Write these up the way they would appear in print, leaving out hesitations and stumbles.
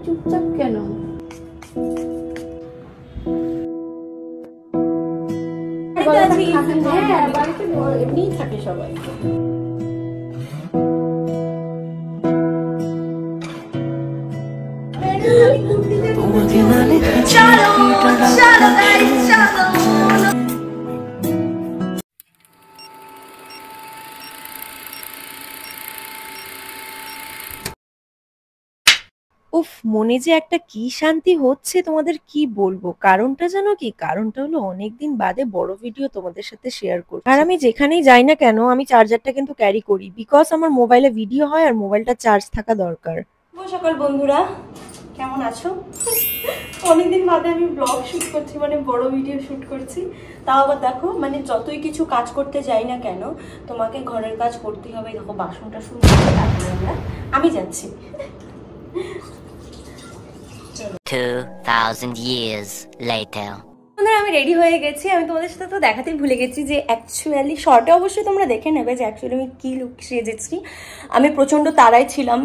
চুপচাপ কেন? বাড়িতে এমনিই থাকে সবাই। উফ, মনে যে একটা কি শান্তি হচ্ছে তোমাদের কি বলবো। কারণটা জানো কি? কারণটা হলো অনেকদিন বাদে বড় ভিডিও তোমাদের সাথে শেয়ার করছি। আর আমি যেখানেই যাই না কেন আমি চার্জারটা কিন্তু ক্যারি করি, বিকজ আমার মোবাইলে ভিডিও হয় আর মোবাইলটা চার্জ থাকা দরকার। সকাল বন্ধুরা, কেমন আছো? অনেকদিন বাদে আমি ব্লগ শুট করছি, মানে বড় ভিডিও শুট করছি। তাও আবার দেখো, মানে যতই কিছু কাজ করতে যাই না কেন তোমাকে ঘরের কাজ করতেই হবে। দেখো বাসনটা শুরু করে তারপরে আমি যাচ্ছি। 2000 years later. আমি রেডি হয়ে গেছি। আমি তোমাদের সাথে তো দেখাতেই ভুলে গেছি যে অ্যাকচুয়ালি শর্টে অবশ্যই তোমরা দেখে নেবে যে অ্যাকচুয়ালি আমি কী লুক সেজেছি। আমি প্রচণ্ড তাড়ায় ছিলাম।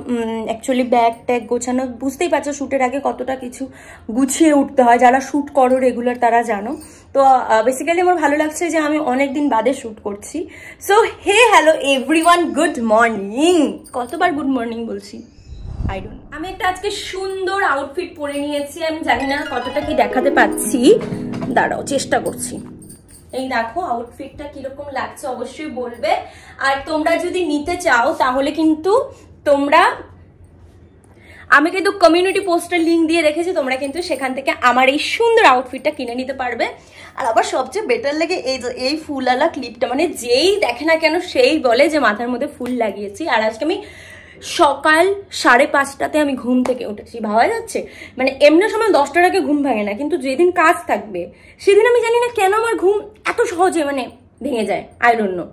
অ্যাকচুয়ালি ব্যাগ ট্যাগ গোছানো, বুঝতেই পারছো শ্যুটের আগে কতটা কিছু গুছিয়ে উঠতে হয়। যারা শ্যুট করো রেগুলার তারা জানো। তো বেসিক্যালি আমার ভালো লাগছে যে আমি অনেক দিন বাদে শ্যুট করছি। So hey hello everyone, good morning. কতবার গুড মর্নিং বলছি আই ডোন্ট। আমি একটা আজকে সুন্দর আউটফিট পরে নিয়েছি। আমি জানি না কতটা কি দেখাতে পাচ্ছি, দাঁড়াও চেষ্টা করছি। এই দেখো আউটফিটটা কিরকম লাগছে অবশ্যই বলবে। আর তোমরা যদি নিতে চাও তাহলে কিন্তু তোমরা, আমি কিন্তু কমিউনিটি পোস্টের লিঙ্ক দিয়ে রেখেছি, তোমরা কিন্তু সেখান থেকে আমার এই সুন্দর আউটফিটটা কিনে নিতে পারবে। আর আবার সবচেয়ে বেটার লাগে এই ফুলওয়ালা ক্লিপটা, মানে যেই দেখে না কেন সেই বলে যে মাথার মধ্যে ফুল লাগিয়েছি। আর আজকে আমি সকাল 5:30টাতে আমি ঘুম থেকে উঠেছি, ভাবা যাচ্ছে? মানে এমনি সময় 10টার আগে ঘুম ভাঙে না, কিন্তু যেদিন কাজ থাকবে সেদিন আমি জানি না কেন আমার ঘুম এত সহজে মানে ভেঙে যায়, আই ডোন্ট নো।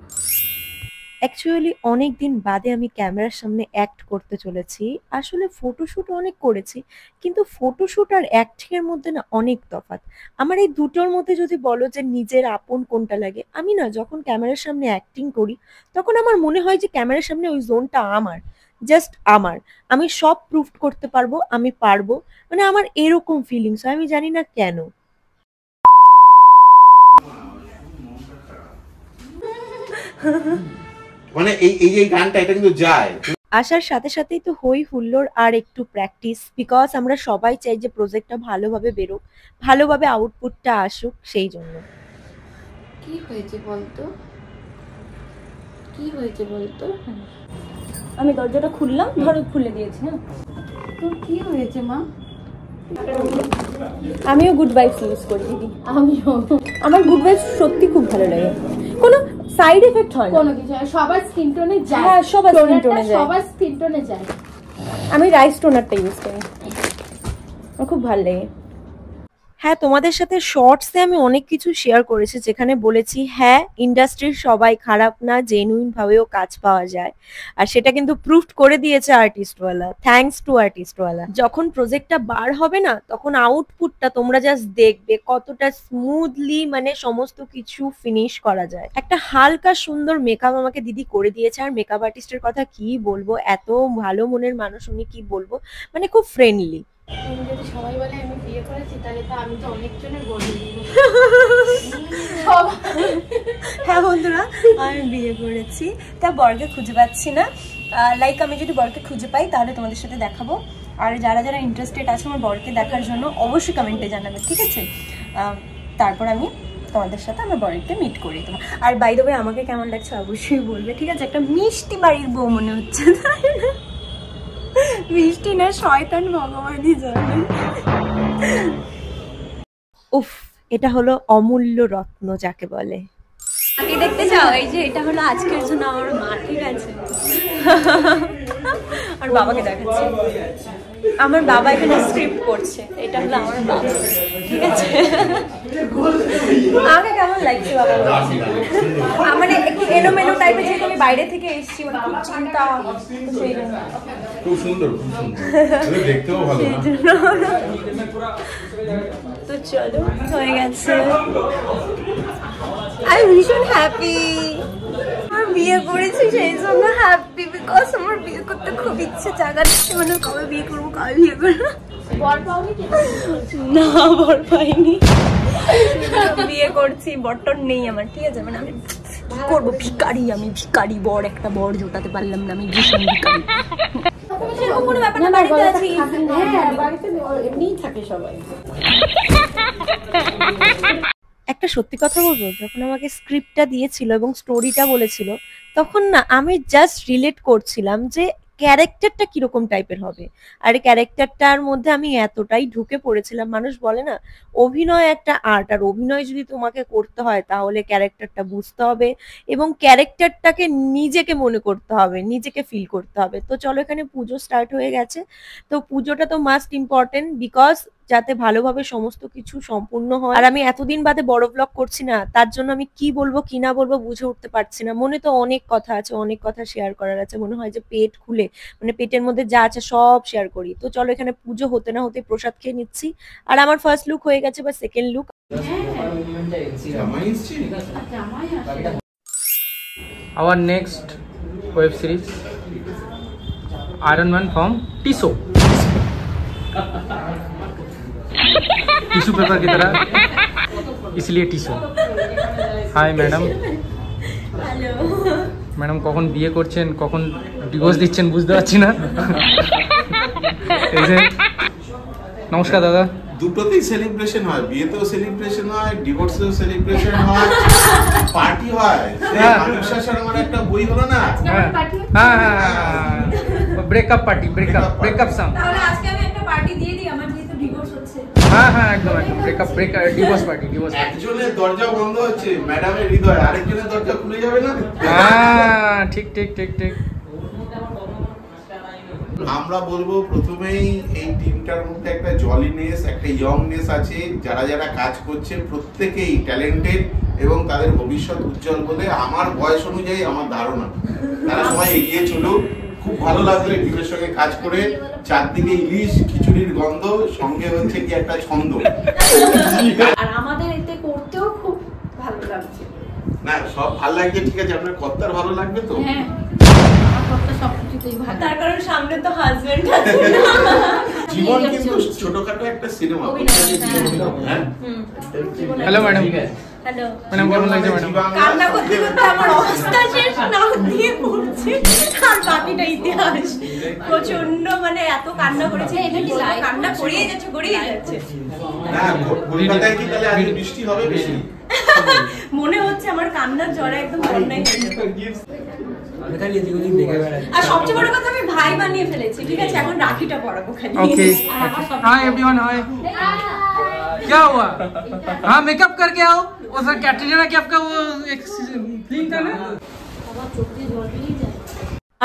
অ্যাকচুয়ালি অনেক দিন বাদে আমি ক্যামেরার সামনে অ্যাক্ট করতে চলেছি। আসলে ফটোশ্যুট অনেক করেছি, কিন্তু ফটোশ্যুট আর অ্যাক্টিং এর মধ্যে না অনেক তফাৎ। আমার এই দুটোর মধ্যে যদি বলো যে নিজের আপন কোনটা লাগে, আমি না যখন ক্যামেরার সামনে অ্যাক্টিং করি তখন আমার মনে হয় যে ক্যামেরার সামনে ওই জোনটা আমার, জাস্ট আমার, আমি সব প্রুভ করতে পারবো, আমি পারবো, মানে আমার এরকম ফিলিংস হয়। আমি জানি না কেন। মানে এই গানটা এটা কিন্তু যায়। আসার সাথে সাথেই তো হই হুল্লোড় আর একটু প্র্যাকটিস, বিকজ আমরা সবাই চাই যে প্রজেক্টটা ভালোভাবে বেরোক, ভালোভাবে আউটপুটটা আসুক, সেই জন্য। কি হয়েছে বলতো? কি হয়েছে বলতো? আমি দরজাটা খুললাম, ধরো খুলে দিয়েছি। না তোর কি হয়েছে মা? আমিও গুড ভাইবস ইউজ করি দিদি। আমিও। আমার গুড ভাইবস সত্যি খুব ভালো লাগে, কোনো সাইড এফেক্ট হয় না, কোনো কিছু সবার স্কিন টোনে যায়। হ্যাঁ সবার স্কিন টোনে যায়, সবার স্কিন টোনে যায়। আমি রাইস টোনারটা ইউজ করি, আমার খুব ভালো লাগে। হ্যাঁ, তোমাদের সাথে শর্টসে আমি অনেক কিছু শেয়ার করেছি যেখানে বলেছি হ্যাঁ ইন্ডাস্ট্রির সবাই খারাপ না, জেনুইন ভাবেও কাজ পাওয়া যায়। আর সেটা কিন্তু প্রুফ করে দিয়েছে আর্টিস্টওয়ালা, থ্যাঙ্কস টু আর্টিস্টওয়ালা। যখন প্রজেক্টটা বার হবে না তখন আউটপুটটা তোমরা জাস্ট দেখবে কতটা স্মুথলি মানে সমস্ত কিছু ফিনিশ করা যায়। একটা হালকা সুন্দর মেকআপ আমাকে দিদি করে দিয়েছে। আর মেকআপ আর্টিস্টের কথা কি বলবো, এত ভালো মনের মানুষ উনি, কি বলবো, মানে খুব ফ্রেন্ডলি। যদি সবাই বলে আমি বিয়ে করেছি তাহলে তো আমি তো অনেকজনের বলি। হ্যাঁ বন্ধুরা, আমি বিয়ে করেছি, তা বরকে খুঁজে পাচ্ছি না। লাইক আমি যদি বরকে খুঁজে পাই তাহলে তোমাদের সাথে দেখাবো। আর যারা যারা ইন্টারেস্টেড আছে আমার বরকে দেখার জন্য অবশ্যই কমেন্টে জানাবে, ঠিক আছে? তারপর আমি তোমাদের সাথে আমার বরকে মিট করি তোমার। আর বাই দ্য ওয়ে আমাকে কেমন লাগছে অবশ্যই বলবে, ঠিক আছে? একটা মিষ্টি বাড়ির বউ মনে হচ্ছে, তাই না? মিষ্টি না, শয়তান ভগবানই জানে। উফ, এটা হলো অমূল্য রত্ন যাকে বলে। আগে দেখতে যাও, এই যে এটা হলো আজকের জন্য আমার মা, ঠিক আছে? আর বাবাকে দেখাচ্ছি, আমার বাবা এখানে স্ক্রিপ্ট করছে, এটা হলো আমার বাবা, ঠিক আছে? আমাকে কেমন লাগছে বাবা? মানে একটু এলোমেলো টাইপের, যেহেতু আমি বাইরে থেকে এসেছি, মানে খুব চিন্তা, সেই জন্য। খুব সুন্দর, দেখতেও ভালো। তো চলো, হয়ে গেছে। আমি ভীষণ হ্যাপি। আমার বিয়ে করেছি সেই জন্য হ্যাপি, বিকজ আমার বিয়ে করতে খুব ইচ্ছে জাগাচ্ছে, মানে কবে বিয়ে করবো কবে বিয়ে করবো। বর পাওনি কি? না বর পাইনি, বিয়ে করছি, বরটর নেই আমার, ঠিক আছে, মানে আমি করবো ভিখারি, আমি ভিখারি, বর একটা বর জোটাতে পারলাম না, আমি ভীষণ ভিখারি। সেরকম কোনো ব্যাপার না, বাড়িতে আছি। হ্যাঁ, বাড়িতে এমনিই থাকে সবাই। একটা সত্যি কথা বলবো, যখন আমাকে স্ক্রিপ্টটা দিয়েছিল এবং স্টোরিটা বলেছিল, তখন না আমি জাস্ট রিলেট করছিলাম যে ক্যারেক্টারটা কিরকম টাইপের হবে। আর ক্যারেক্টারটার মধ্যে আমি এতটাই ঢুকে পড়েছিলাম। মানুষ বলে না, অভিনয় একটা আর্ট, আর অভিনয় যদি তোমাকে করতে হয় তাহলে ক্যারেক্টারটা বুঝতে হবে এবং ক্যারেক্টারটাকে নিজেকে মনে করতে হবে, নিজেকে ফিল করতে হবে। তো চলো, এখানে পুজো স্টার্ট হয়ে গেছে, তো পুজোটা তো মাস্ট ইম্পর্টেন্ট, বিকজ যাতে ভালোভাবে সমস্ত কিছু সম্পূর্ণ হয়। আর আমি এতদিন বাদে বড় ব্লগ করছি না, তার জন্য আমি কি বলবো কি না বলবো বুঝে উঠতে পারছি না। মনে তো অনেক কথা আছে, অনেক কথা শেয়ার করার আছে, মনে হয় যে পেট খুলে, মানে পেটের মধ্যে যা আছে সব শেয়ার করি। তো চলো, এখানে পুজো হতে না হতে প্রসাদ খেয়ে নিচ্ছি। আর আমার ফার্স্ট লুক হয়ে গেছে বা second look. Our next web series, Iron Man from Tissot. Tissue paper की तरह, इसलिए टिश्यू। Hi madam. ম্যাডাম কখন বিয়ে করছেন, কখন ডিভোর্স দিচ্ছেন বুঝতে পারছি না। এই যে নমস্কার দাদা। দুটোতেই সেলিব্রেশন হয়, বিয়েতেও সেলিব্রেশন হয়, ডিভোর্সেও সেলিব্রেশন হয়, পার্টি হয়। অনুশাসন আমার একটা বই হলো না, হ্যাঁ হ্যাঁ, ব্রেকআপ পার্টি, ব্রেকআপ সং। তাহলে আজকে আমি একটা পার্টি দিয়ে দিই, আমার যেহেতু ডিভোর্স হচ্ছে। হ্যাঁ হ্যাঁ, একদম ডিভোর্স পার্টি। একজনের দরজা বন্ধ হচ্ছে ম্যাডামের হৃদয়, আরেকজনের দরজা খুলে যাবে না। হ্যাঁ, ঠিক ঠিক ঠিক ঠিক। আমরা বলবো প্রথমেই এই টিমটার মধ্যে একটা জলিনেস, একটা ইয়ংনেস আছে। যারা যারা কাজ করছে প্রত্যেকেই ট্যালেন্টেড এবং তাদের ভবিষ্যৎ উজ্জ্বল বলে আমার বয়স অনুযায়ী আমার ধারণা। তারা সবাই এগিয়ে চলুক। খুব ভালো লাগলো এই টিমের সঙ্গে কাজ করে। চারদিকে ইলিশ খিচুড়ির গন্ধ, সঙ্গে হচ্ছে কি একটা ছন্দ। আর আমাদের এতে করতেও খুব ভালো লাগছে। না, সব ভালো লাগছে, ঠিক আছে, আপনার কর্তার ভালো লাগবে তো? হ্যাঁ, আমার কর্তা সবকিছুতেই ভালো। তার কারণ সামনে তো হাজবেন্ড। জীবন কিন্তু ছোটখাটো একটা সিনেমা। হ্যাঁ, হ্যালো ম্যাডাম। হ্যালো ম্যাডাম কেমন লাগছে ম্যাডাম? কান্না করতে করতে আমার অবস্থা শেষ, না দিয়ে পড়ছে, আর বাকিটা ইতিহাস। প্রচন্ড মানে এত কান্না করেছে, কান্না করিয়ে যাচ্ছে। না, কলকাতায় কি তাহলে আজ বৃষ্টি হবে বেশি? মনে হচ্ছে আমার কান্নার জ্বরে একদম বন্যায় হয়ে যাবে। আর সবচেয়ে বড় কথা, আমি ভাই বানিয়ে ফেলেছি, ঠিক আছে, এখন রাখিটা পরাবো খালি। ओके, हाय एवरीवन, हाय। क्या हुआ? हाँ, मेकअप करके आओ। वो सर कैटरीना कैफ का वो एक फिल्म था ना।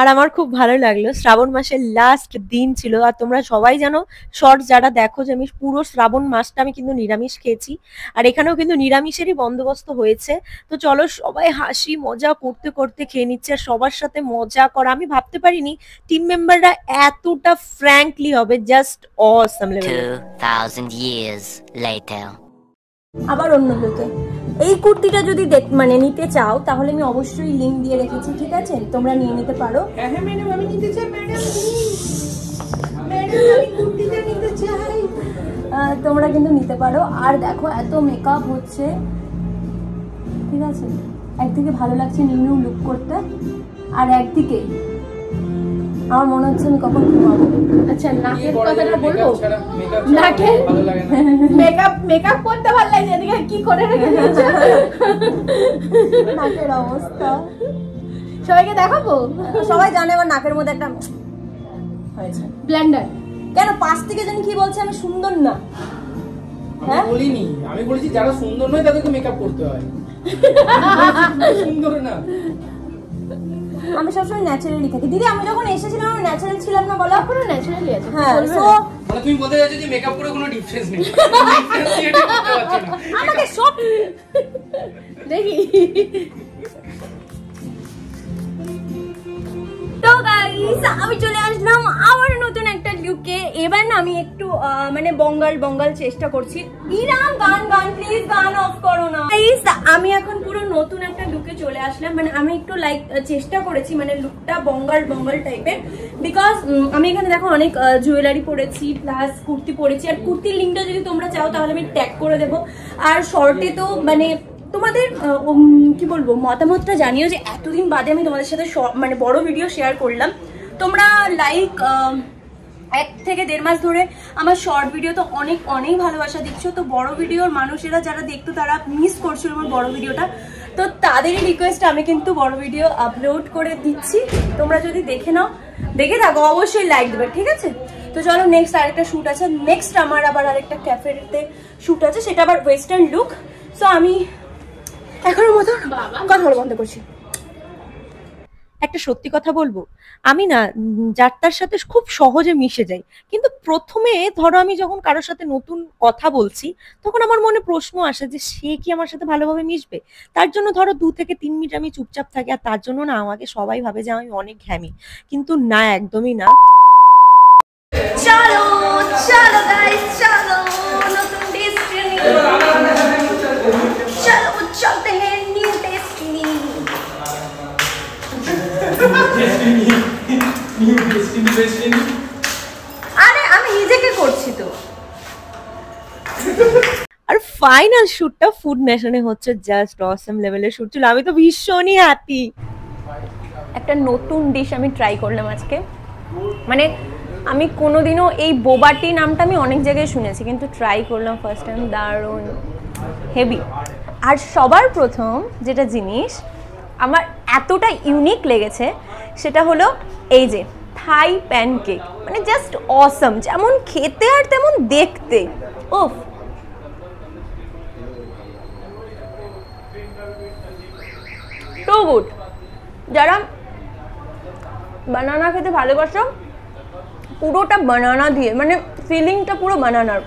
আর আমার খুব ভালো লাগলো, শ্রাবণ মাসের লাস্ট দিন ছিল। আর তোমরা সবাই জানো, শর্ট যারা দেখো, যে আমি পুরো শ্রাবণ মাসটা আমি কিন্তু নিরামিষ খেয়েছি। আর এখানেও কিন্তু নিরামিষেরই বন্দোবস্ত হয়েছে। তো চলো, সবাই হাসি মজা করতে করতে খেয়ে নিচ্ছে। আর সবার সাথে মজা করা, আমি ভাবতে পারিনি টিম মেম্বাররা এতটা ফ্র্যাঙ্কলি হবে, just awesome level. 2000 years later. আবার অন্য লোকে এই কুর্তিটা যদি মানে নিতে চাও, তাহলে আমি অবশ্যই লিংক দিয়ে রেখেছি, ঠিক আছে, তোমরা নিয়ে নিতে পারো। হ্যাঁ ম্যাডাম, আমি নিতে চাই ম্যাডাম, আমি কুর্তিটা নিতে চাই। তোমরা কিন্তু নিতে পারো। আর দেখো এত মেকআপ হচ্ছে, ঠিক আছে, একদিকে ভালো লাগছে নিউ লুক করতে, আর একদিকে আমার মনে হচ্ছে আমি কখন ঘুমাবো। আচ্ছা, নাকের কথাটা বলবো। নাকের মেকআপ করতে ভালো লাগে, এদিকে কি করে রেখে দিয়েছে নাকের অবস্থা। সবাইকে দেখাবো, সবাই জানে আমার নাকের মধ্যে একটা হয়েছে ব্লেন্ডার। কেন পাশ থেকে জানি কি বলছে আমি সুন্দর না? আমি বলিনি, আমি বলেছি যারা সুন্দর নয় তাদেরকে মেকআপ করতে হয়। সুন্দর না, আমি সবসময় ন্যাচারালি থাকি। দিদি, আমি যখন এসেছিলাম আমি ন্যাচারাল ছিলাম না, বলো? এখনো ন্যাচারালি আছে। হ্যাঁ, সো মানে তুমি বলতে চাইছো যে মেকআপ করে কোনো ডিফারেন্স নেই। আমাকে সব দেখি। তো গাইস, আমি চলে আসলাম আবার নতুন একটা লুকে। এবার না আমি একটু মানে বঙ্গাল চেষ্টা করছি। ইরাম গান প্লিজ গান অফ করো না। আমি এখন পুরো নতুন একটা লুকে চলে আসলাম, মানে আমি একটু লাইক চেষ্টা করেছি মানে লুকটা বঙ্গাল টাইপের, বিকজ আমি এখানে দেখো অনেক জুয়েলারি পরেছি প্লাস কুর্তি পরেছি, আর কুর্তির লিঙ্কটা যদি তোমরা চাও তাহলে আমি ট্যাগ করে দেবো। আর শর্টে তো মানে তোমাদের কি বলবো মতামতটা জানিও যে এতদিন বাদে আমি তোমাদের সাথে মানে বড় ভিডিও শেয়ার করলাম। তোমরা লাইক 1 থেকে 1.5 মাস ধরে আমার শর্ট ভিডিও তো অনেক ভালোবাসা দিচ্ছ, তো বড় ভিডিওর মানুষেরা যারা দেখতো তারা মিস করছিল আমার বড় ভিডিওটা, তো তাদেরই রিকোয়েস্ট আমি কিন্তু বড় ভিডিও আপলোড করে দিচ্ছি। তোমরা যদি দেখে থাকো অবশ্যই লাইক দেবে, ঠিক আছে? তো চলো নেক্সট আরেকটা শ্যুট আছে, নেক্সট আমার আবার আরেকটা ক্যাফেতে শ্যুট আছে, সেটা আবার ওয়েস্টার্ন লুক। সো আমি এখনের মতো কথা বলা বন্ধ করছি। একটা সত্যি কথা বলবো, আমি না যার তার সাথে খুব সহজে মিশে যাই, কিন্তু প্রথমে ধরো আমি যখন কারোর সাথে নতুন কথা বলছি তখন আমার মনে প্রশ্ন আসে যে সে কি আমার সাথে ভালোভাবে মিশবে। তার জন্য ধরো 2 থেকে 3 মিনিট আমি চুপচাপ থাকি, আর তার জন্য না আমাকে সবাই ভাবে যে আমি অনেক ঘ্যামি, কিন্তু না, একদমই না। চলো গাইস, চলো নতুন ডেস্টিনি, চলো চলতে हैं নিউ ডেস্টিনি। আরে আমি নিজেকে করছি তো। আর ফাইনাল শুটটা ফুড নেশনে হচ্ছে, জাস্ট অসম লেভেলের শুট ছিল, আমি তো ভীষণই হ্যাপি। একটা নতুন ডিশ আমি ট্রাই করলাম আজকে, মানে আমি কোনোদিনও এই বোবাটি নামটা আমি অনেক জায়গায় শুনেছি, কিন্তু ট্রাই করলাম ফার্স্ট টাইম, দারুণ হেভি। আর সবার প্রথম যেটা জিনিস আমার এতটা ইউনিক লেগেছে সেটা হলো এই যে থাই প্যানকেক, মানে জাস্ট অসম, যেমন খেতে আর তেমন দেখতে। ওফ, টু গুড। যারা বানানা খেতে ভালোবাসো, পুরোটা বানানা দিয়ে, মানে ফিলিংটা পুরো বানানার,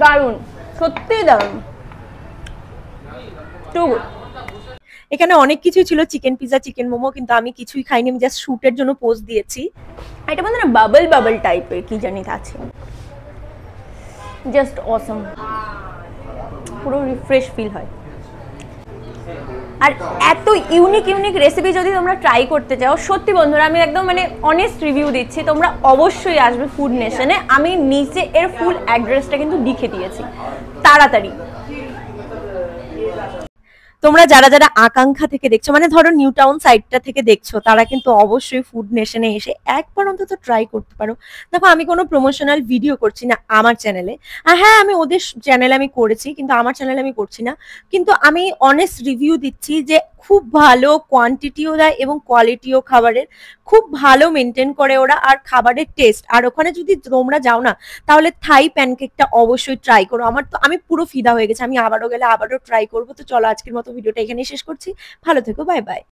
দারুণ, সত্যি দারুণ, টু গুড। এখানে অনেক কিছুই ছিল, চিকেন পিজা, চিকেন মোমো, কিন্তু আমি কিছুই খাইনি, আমি জাস্ট শুটের জন্য পোজ দিয়েছি। এটা মানে বাবল টাইপের কি জানি আছে, জাস্ট অসম, পুরো রিফ্রেশ ফিল হয়। আর এত ইউনিক রেসিপি যদি তোমরা ট্রাই করতে চাও, সত্যি বন্ধুরা আমি একদম মানে অনেস্ট রিভিউ দিচ্ছি, তোমরা অবশ্যই আসবে ফুড নেশনে। আমি নিচে এর ফুল অ্যাড্রেসটা কিন্তু লিখে দিয়েছি, তাড়াতাড়ি। তোমরা যারা আকাঙ্ক্ষা থেকে দেখছো, মানে ধরো নিউ টাউন সাইডটা থেকে দেখছো, তারা কিন্তু অবশ্যই ফুড নেশনে এসে একবার অন্তত ট্রাই করতে পারো। দেখো আমি কোনো প্রমোশনাল ভিডিও করছি না আমার চ্যানেলে, আর হ্যাঁ আমি ওদের চ্যানেলে আমি করেছি, কিন্তু আমার চ্যানেলে আমি করছি না, কিন্তু আমি অনেস্ট রিভিউ দিচ্ছি যে খুব ভালো কোয়ান্টিটিও দেয় এবং কোয়ালিটিও খাবারের খুব ভালো মেনটেন করে ওরা, আর খাবারের টেস্ট। আর ওখানে যদি তোমরা যাও না তাহলে থাই প্যানকেকটা অবশ্যই ট্রাই করো। আমি পুরো ফিদা হয়ে গেছি, আমি আবারও গেলে আবারও ট্রাই করবো। তো চলো আজকের মতো ভিডিওটা এখানেই শেষ করছি, ভালো থেকো, বাই বাই।